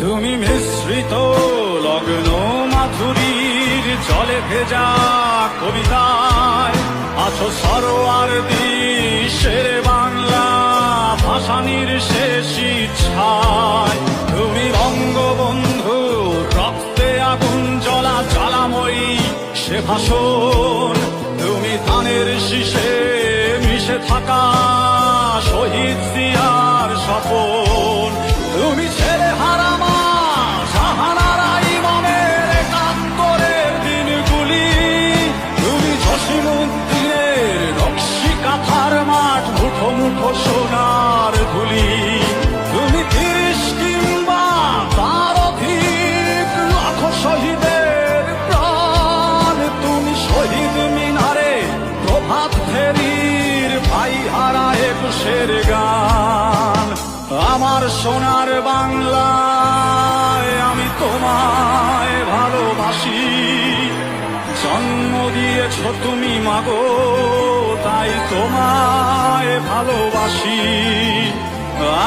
তুমি মিশ্রিত লগ্ন মাধুরীর জলে ভেজা কবিতায় আছো সরোয়ার্দী শেরে বাংলা ভাসানির শেষ ইচ্ছায়। তুমি বঙ্গবন্ধু রক্তে আগুন জ্বলা জ্বালাময়ী সে ভাষণ। তুমি ধানের শীষে মিশে থাকা শহীদ জিয়ার স্বপন। তুমি ছেলে হারা মা জাহানারা ইমামের একাত্তরের দিনগুলি। তুমি জসিমউদ্দিনের নকশি কাঁথার মাঠ মুঠো মুঠো সোনার ধুলি। তুমি ৩০ কিংবা তার অধিক লাখো শহীদের প্রাণ। তুমি শহীদ মিনারে প্রভাত ফেরির ভাই হারা একুশের গান। আমার সোনার বাংলায় আমি তোমায় ভালোবাসি। জন্ম দিয়েছ তুমি মাগো তাই তোমায় ভালোবাসি।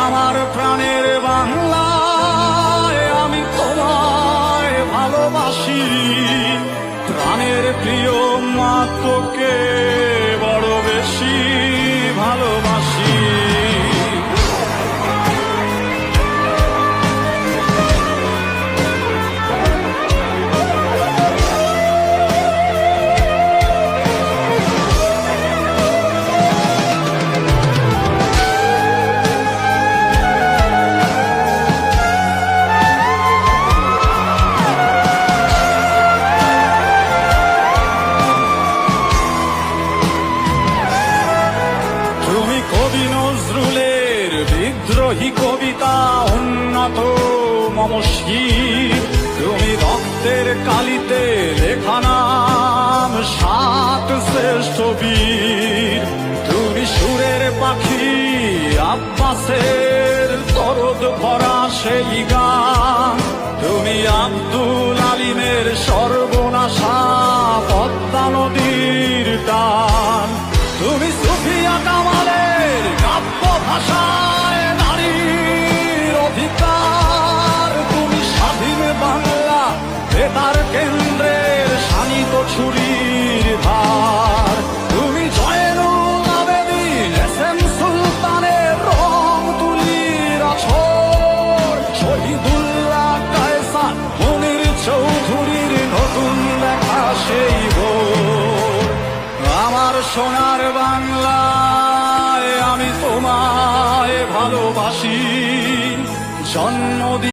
আমার প্রাণের বাংলায় আমি তোমায় ভালোবাসি। প্রাণের প্রিয় মা তোকে বড় বেশি ভালোবাসি। কবি নজরুলের বিদ্রোহী কবিতা উন্নত মমস্বী। তুমি রক্তের কালিতে লেখা নাম ৭ শ্রেষ্ঠ বীর। তুমি সুরের পাখি আব্বাসের দরদ ভরা সেই